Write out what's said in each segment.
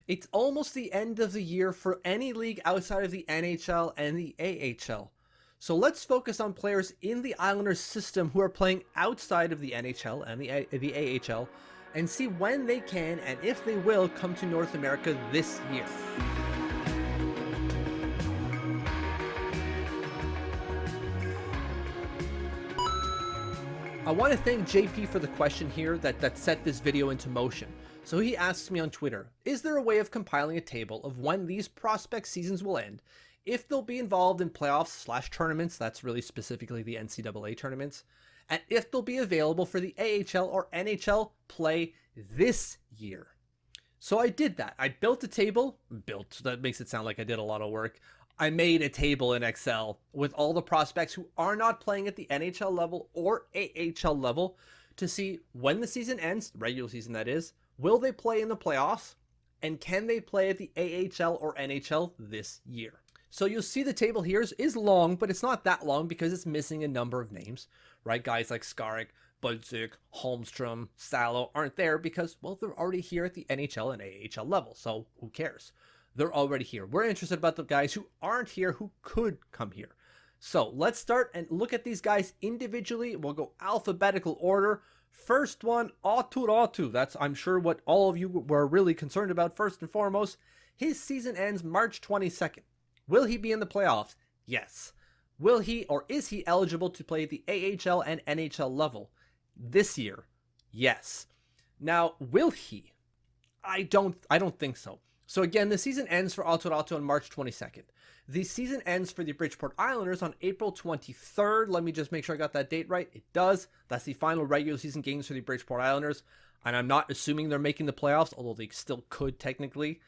It's almost the end of the year for any league outside of the NHL and the AHL. So let's focus on players in the Islanders system who are playing outside of the NHL and the AHL and see when they can and if they will come to North America this year. I want to thank JP for the question here that set this video into motion. So he asks me on Twitter, is there a way of compiling a table of when these prospect seasons will end, if they'll be involved in playoffs / tournaments, that's really specifically the NCAA tournaments, and if they'll be available for the AHL or NHL play this year? So I did that. I built a table, that makes it sound like I did a lot of work. I made a table in Excel with all the prospects who are not playing at the NHL level or AHL level to see when the season ends, regular season that is, will they play in the playoffs, and can they play at the AHL or NHL this year? So you'll see the table here is long, but it's not that long because it's missing a number of names, right? Guys like Skarik, Budzik, Holmstrom, Salo aren't there because, well, they're already here at the NHL and AHL level, so who cares? They're already here. We're interested about the guys who aren't here who could come here. So let's start and look at these guys individually. We'll go alphabetical order. First one, Aatu Raty. That's, I'm sure, what all of you were really concerned about first and foremost. His season ends March 22nd. Will he be in the playoffs? Yes. Will he or is he eligible to play at the AHL and NHL level this year? Yes. Now, will he? I don't think so. So again, the season ends for Aatu Raty on March 22nd. The season ends for the Bridgeport Islanders on April 23rd. Let me just make sure I got that date right. It does. That's the final regular season games for the Bridgeport Islanders. And I'm not assuming they're making the playoffs, although they still could technically.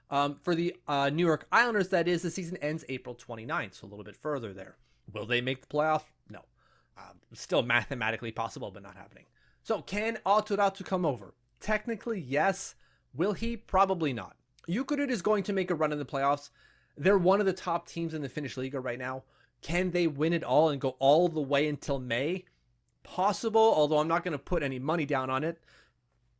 For the New York Islanders, that is, the season ends April 29th, so a little bit further there. Will they make the playoff? No. Still mathematically possible, but not happening. So can Aatu Raty come over? Technically, yes. Will he? Probably not. Jukurit is going to make a run in the playoffs. They're one of the top teams in the Finnish Liga right now. Can they win it all and go all the way until May? Possible, although I'm not going to put any money down on it.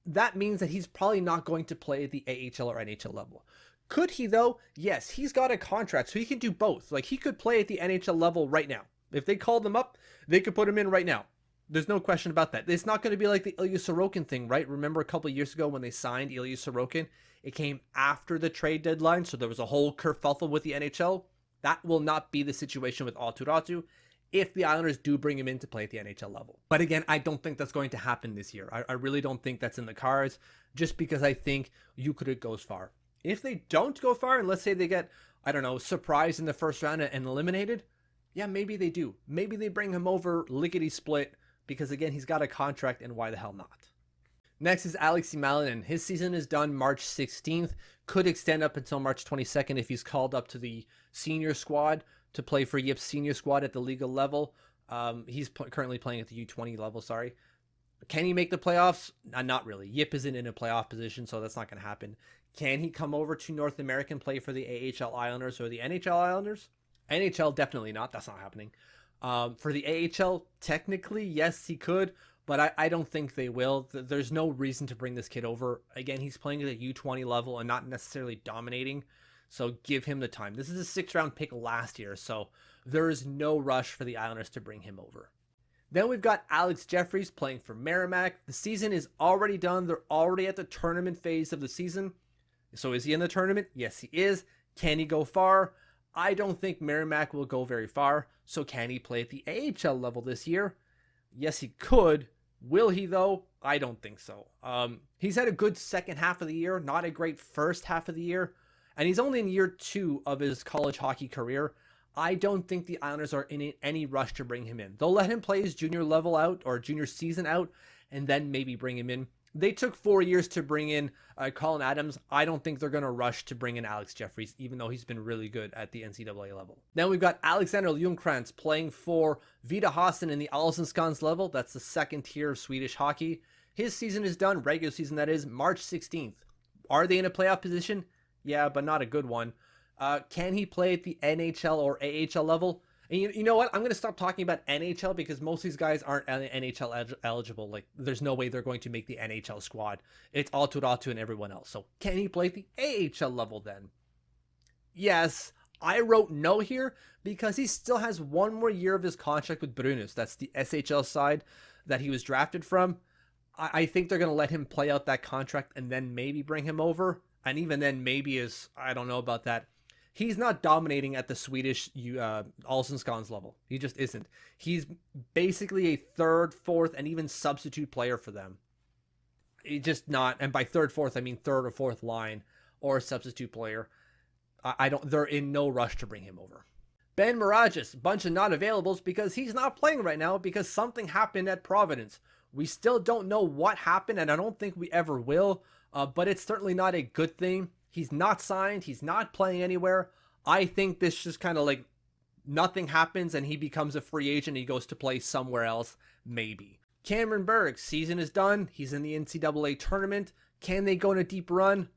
That means that he's probably not going to play at the AHL or NHL level. Could he though? Yes, he's got a contract, so he can do both. Like, he could play at the NHL level right now. If they called him up, they could put him in right now. There's no question about that. It's not going to be like the Ilya Sorokin thing, right? Remember a couple of years ago when they signed Ilya Sorokin? It came after the trade deadline, so there was a whole kerfuffle with the NHL. That will not be the situation with Aatu Raty if the Islanders do bring him in to play at the NHL level. But again, I don't think that's going to happen this year. I really don't think that's in the cards, just because I think Jukurit goes far. If they don't go far, and let's say they get, I don't know, surprised in the first round and eliminated, yeah, maybe they do. Maybe they bring him over lickety-split, because again, he's got a contract, and why the hell not? Next is Alexei Malinin. His season is done March 16th. Could extend up until March 22nd if he's called up to the senior squad to play for Yip's senior squad at the legal level. He's currently playing at the U20 level, sorry. Can he make the playoffs? Not really. Yip isn't in a playoff position, so that's not going to happen. Can he come over to North America and play for the AHL Islanders or the NHL Islanders? NHL, definitely not. That's not happening. For the AHL, technically, yes, he could, but I don't think they will. There's no reason to bring this kid over. Again, he's playing at the U20 level and not necessarily dominating, so give him the time. This is a 6th round pick last year, so there is no rush for the Islanders to bring him over. Then we've got Alex Jeffries playing for Merrimack. The season is already done. They're already at the tournament phase of the season. So is he in the tournament? Yes, he is. Can he go far? I don't think Merrimack will go very far. So can he play at the AHL level this year? Yes, he could. Will he though? I don't think so. He's had a good second half of the year, not a great first half of the year. And he's only in year 2 of his college hockey career. I don't think the Islanders are in any rush to bring him in. They'll let him play his junior level out or junior season out and then maybe bring him in. They took 4 years to bring in Colin Adams. I don't think they're going to rush to bring in Alex Jeffries, even though he's been really good at the NCAA level. Then we've got Alexander Ljungcrantz playing for Vida Hasen in the Allsvenskans level. That's the 2nd tier of Swedish hockey. His season is done, regular season that is, March 16th. Are they in a playoff position? Yeah, but not a good one. Can he play at the NHL or AHL level? And you know what? I'm going to stop talking about NHL because most of these guys aren't NHL eligible. Like, there's no way they're going to make the NHL squad. It's Aatu Raty and everyone else. So can he play at the AHL level then? Yes, I wrote no here because he still has one more year of his contract with Brynäs. That's the SHL side that he was drafted from. I think they're going to let him play out that contract and then maybe bring him over. And even then, maybe I don't know about that. He's not dominating at the Swedish Allsvenskan's level. He just isn't. He's basically a third, fourth, and even substitute player for them. He's just not, and by third, fourth, I mean third or fourth line or substitute player. They're in no rush to bring him over. Ben Mirages, bunch of not availables because he's not playing right now because something happened at Providence. We still don't know what happened, and I don't think we ever will, but it's certainly not a good thing. He's not signed. He's not playing anywhere. I think this just kind of like nothing happens and he becomes a free agent. He goes to play somewhere else, maybe. Cameron Berg, season is done. He's in the NCAA tournament. Can they go on a deep run?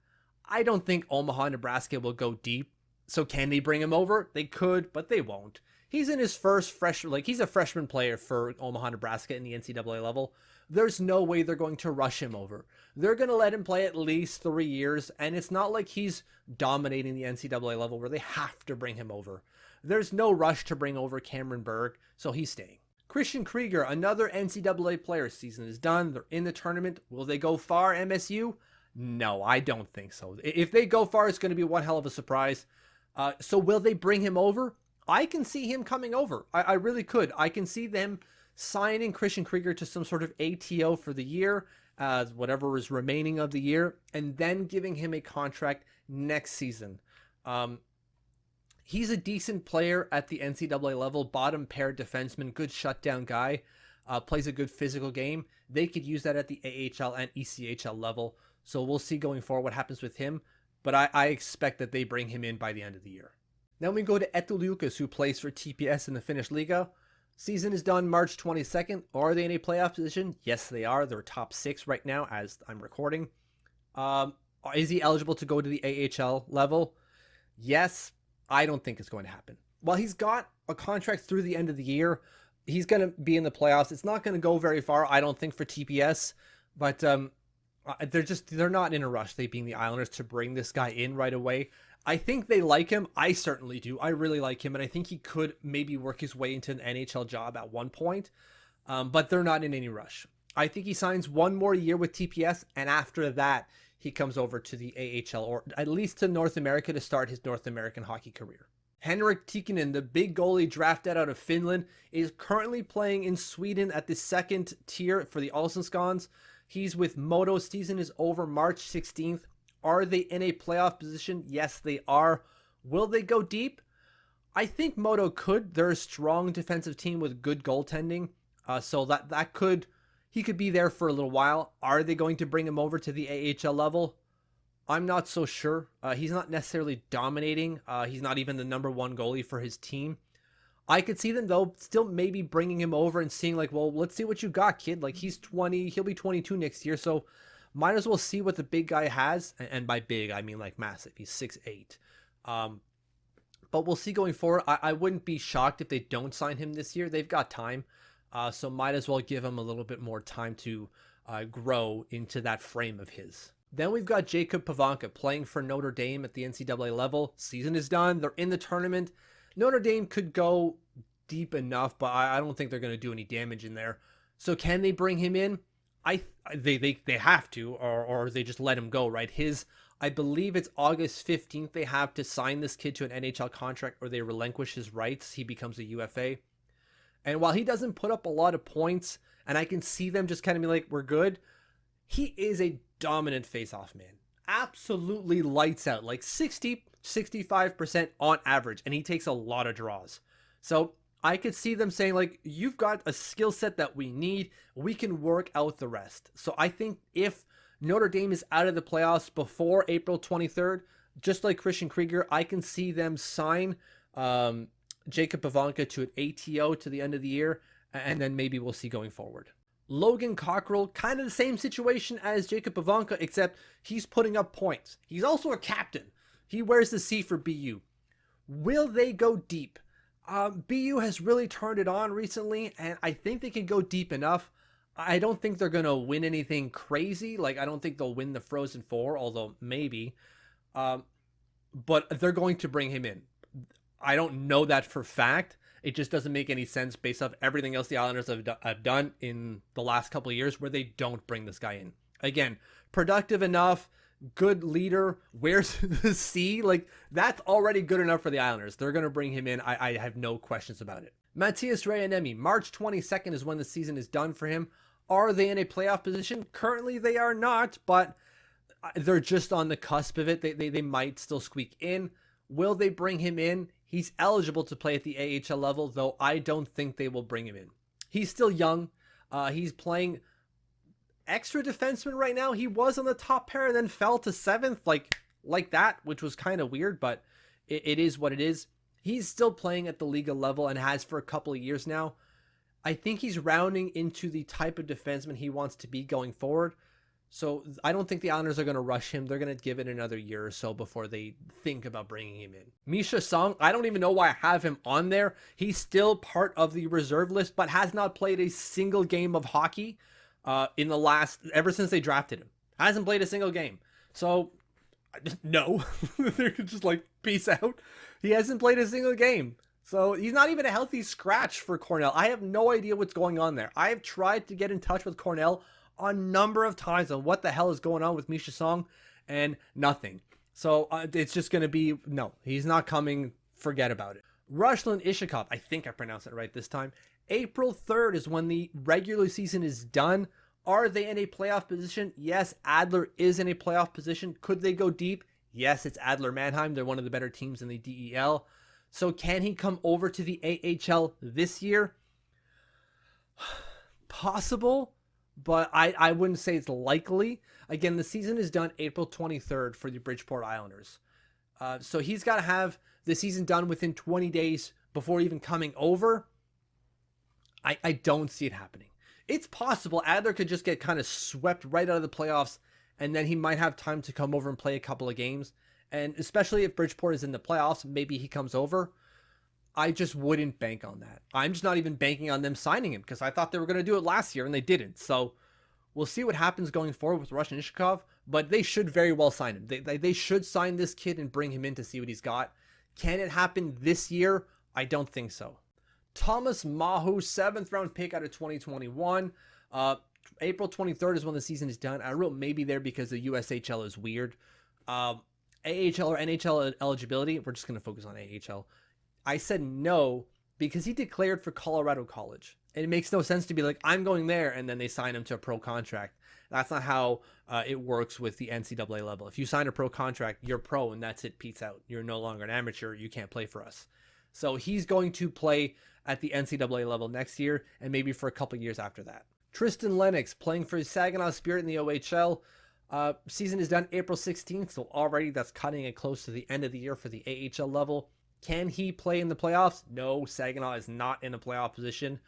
I don't think Omaha, Nebraska will go deep. So can they bring him over? They could, but they won't. He's in his first he's a freshman player for Omaha, Nebraska in the NCAA level. There's no way they're going to rush him over. They're going to let him play at least 3 years, and it's not like he's dominating the NCAA level where they have to bring him over. There's no rush to bring over Cameron Berg, so he's staying. Christian Krieger, another NCAA player. Season is done. They're in the tournament. Will they go far, MSU? No, I don't think so. If they go far, it's going to be one hell of a surprise. So will they bring him over? I can see him coming over. I really could. I can see them signing Christian Krieger to some sort of ATO for the year, whatever is remaining of the year, and then giving him a contract next season. He's a decent player at the NCAA level, bottom pair defenseman, good shutdown guy, plays a good physical game. They could use that at the AHL and ECHL level. So we'll see going forward what happens with him. But I expect that they bring him in by the end of the year. Then we go to Eetu Lukas, who plays for TPS in the Finnish Liga. Season is done March 22nd. Are they in a playoff position? Yes, they are. They're top 6 right now as I'm recording. Is he eligible to go to the AHL level? Yes. I don't think it's going to happen. While he's got a contract through the end of the year, he's going to be in the playoffs. It's not going to go very far, I don't think, for TPS. But they're not in a rush, they being the Islanders, to bring this guy in right away. I think they like him. I certainly do. I really like him, and I think he could maybe work his way into an NHL job at one point. But they're not in any rush. I think he signs one more year with TPS, and after that, he comes over to the AHL, or at least to North America, to start his North American hockey career. Henrik Tikkanen, the big goalie drafted out of Finland, is currently playing in Sweden at the second tier for the Allsvenskans. He's with Modo. Season is over March 16th. Are they in a playoff position? Yes, they are. Will they go deep? I think Modo could. They're a strong defensive team with good goaltending. So that could... He could be there for a little while. Are they going to bring him over to the AHL level? I'm not so sure. He's not necessarily dominating. He's not even the number one goalie for his team. I could see them, though, still maybe bringing him over and seeing, like, well, let's see what you got, kid. Like, he's 20. He'll be 22 next year, so might as well see what the big guy has. And by big, I mean, like, massive. He's 6'8". But we'll see going forward. I wouldn't be shocked if they don't sign him this year. They've got time. So might as well give him a little bit more time to grow into that frame of his. Then we've got Jacob Pavanka playing for Notre Dame at the NCAA level. Season is done. They're in the tournament. Notre Dame could go deep enough, but I don't think they're going to do any damage in there. So can they bring him in? They have to, or they just let him go, right? I believe it's August 15th they have to sign this kid to an NHL contract, or they relinquish his rights. He becomes a UFA. And while he doesn't put up a lot of points, and I can see them just kind of be like, we're good, he is a dominant face-off man. Absolutely lights out, like 65% on average, and he takes a lot of draws. So I could see them saying, like, you've got a skill set that we need. We can work out the rest. So I think if Notre Dame is out of the playoffs before April 23rd, just like Christian Krieger, I can see them sign Jacob Pavanka to an ATO to the end of the year, and then maybe we'll see going forward. Logan Cockrell, kind of the same situation as Jacob Pavanka, except he's putting up points. He's also a captain. He wears the C for BU. Will they go deep? BU has really turned it on recently, and I think they can go deep enough. I don't think they're going to win anything crazy. Like, I don't think they'll win the Frozen Four, although maybe. Um, but they're going to bring him in. I don't know that for fact. It just doesn't make any sense based off everything else the Islanders have done in the last couple of years where they don't bring this guy in. Again, productive enough, good leader, wears the C. Like, that's already good enough for the Islanders. They're going to bring him in. I have no questions about it. Matthias Reianemi, March 22nd is when the season is done for him. Are they in a playoff position? Currently, they are not, but they're just on the cusp of it. They might still squeak in. Will they bring him in? He's eligible to play at the AHL level, though I don't think they will bring him in. He's still young. He's playing extra defenseman right now. He was on the top pair and then fell to 7th like that, which was kind of weird, but it is what it is. He's still playing at the league level and has for a couple of years now. I think he's rounding into the type of defenseman he wants to be going forward. So I don't think the Islanders are going to rush him. They're going to give it another year or so before they think about bringing him in. Misha Song, I don't even know why I have him on there. He's still part of the reserve list, but has not played a single game of hockey ever since they drafted him. Hasn't played a single game. So, no. They're just like, peace out. He hasn't played a single game. So he's not even a healthy scratch for Cornell. I have no idea what's going on there. I have tried to get in touch with Cornell a number of times on what the hell is going on with Misha Song, and nothing. So it's just going to be, no, he's not coming. Forget about it. Ruslan Ishikov, I think I pronounced it right this time. April 3rd is when the regular season is done. Are they in a playoff position? Yes, Adler is in a playoff position. Could they go deep? Yes, it's Adler Mannheim. They're one of the better teams in the DEL. So can he come over to the AHL this year? Possible, but I wouldn't say it's likely. Again, the season is done April 23rd for the Bridgeport Islanders. So he's got to have the season done within 20 days before even coming over. I don't see it happening. It's possible Adler could just get kind of swept right out of the playoffs, and then he might have time to come over and play a couple of games. And especially if Bridgeport is in the playoffs, maybe he comes over. I just wouldn't bank on that. I'm just not even banking on them signing him because I thought they were going to do it last year and they didn't. So we'll see what happens going forward with Ruslan Ishikov, but they should very well sign him. They should sign this kid and bring him in to see what he's got. Can it happen this year? I don't think so. Thomas Mahu, 7th round pick out of 2021. April 23rd is when the season is done. I wrote maybe there because the USHL is weird. AHL or NHL eligibility, we're just going to focus on AHL. I said no because he declared for Colorado College. And it makes no sense to be like, I'm going there, and then they sign him to a pro contract. That's not how it works with the NCAA level. If you sign a pro contract, you're pro, and that's it, peace out. You're no longer an amateur. You can't play for us. So he's going to play at the NCAA level next year, and maybe for a couple years after that. Tristan Lennox playing for Saginaw Spirit in the OHL. Season is done April 16th, so already that's cutting it close to the end of the year for the AHL level. Can he play in the playoffs? No, Saginaw is not in a playoff position.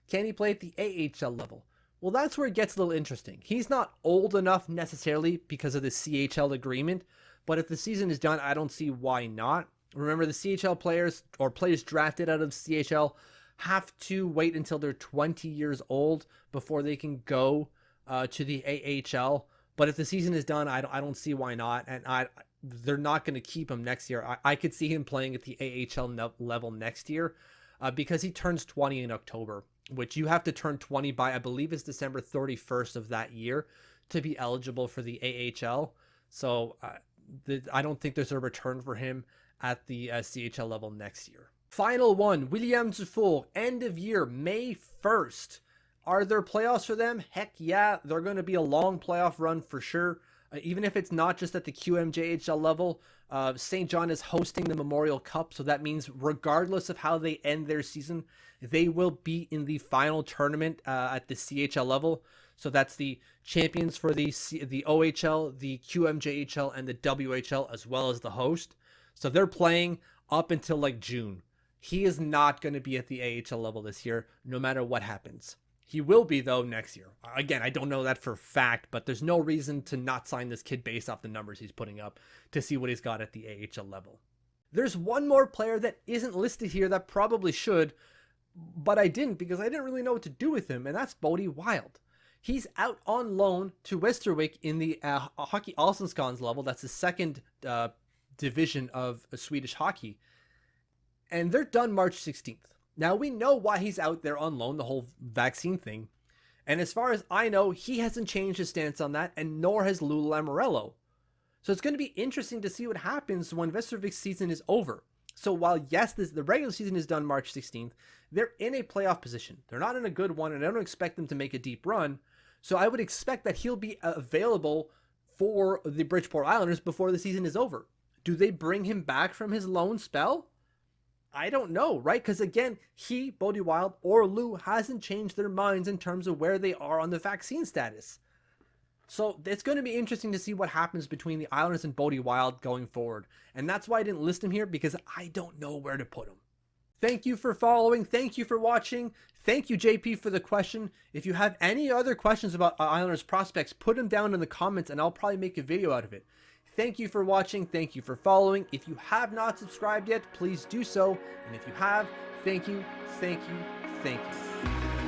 Can he play at the AHL level? Well, that's where it gets a little interesting. He's not old enough necessarily because of the CHL agreement, but if the season is done, I don't see why not. Remember, the CHL players or players drafted out of CHL have to wait until they're 20 years old before they can go to the AHL. But if the season is done, I don't see why not. And they're not going to keep him next year. I could see him playing at the AHL level next year because he turns 20 in October, which you have to turn 20 by, I believe it's December 31st of that year to be eligible for the AHL. So I don't think there's a return for him at the CHL level next year. Final one, William Dufour, end of year, May 1st. Are there playoffs for them? Heck yeah, they're going to be a long playoff run for sure. Even if it's not just at the QMJHL level, St. John is hosting the Memorial Cup, so that means regardless of how they end their season, they will be in the final tournament at the CHL level. So that's the champions for the OHL, the QMJHL, and the WHL, as well as the host. So they're playing up until like June. He is not going to be at the AHL level this year, no matter what happens. He will be, though, next year. Again, I don't know that for a fact, but there's no reason to not sign this kid based off the numbers he's putting up to see what he's got at the AHL level. There's one more player that isn't listed here that probably should, but I didn't because I didn't really know what to do with him, and that's Bode Wilde. He's out on loan to Westervik in the Hockey Allsvenskan level. That's the second division of Swedish hockey. And they're done March 16th. Now, we know why he's out there on loan, the whole vaccine thing. And as far as I know, he hasn't changed his stance on that, and nor has Lou Lamoriello. So it's going to be interesting to see what happens when Westervik's season is over. So while, yes, the regular season is done March 16th, they're in a playoff position. They're not in a good one, and I don't expect them to make a deep run. So I would expect that he'll be available for the Bridgeport Islanders before the season is over. Do they bring him back from his loan spell? I don't know, right? Because again, he, Bode Wilde, or Lou hasn't changed their minds in terms of where they are on the vaccine status. So it's going to be interesting to see what happens between the Islanders and Bode Wilde going forward. And that's why I didn't list him here, because I don't know where to put him. Thank you for following. Thank you for watching. Thank you, JP, for the question. If you have any other questions about Islanders prospects, put them down in the comments and I'll probably make a video out of it. Thank you for watching. Thank you for following. If you have not subscribed yet, please do so. And if you have, thank you, thank you, thank you.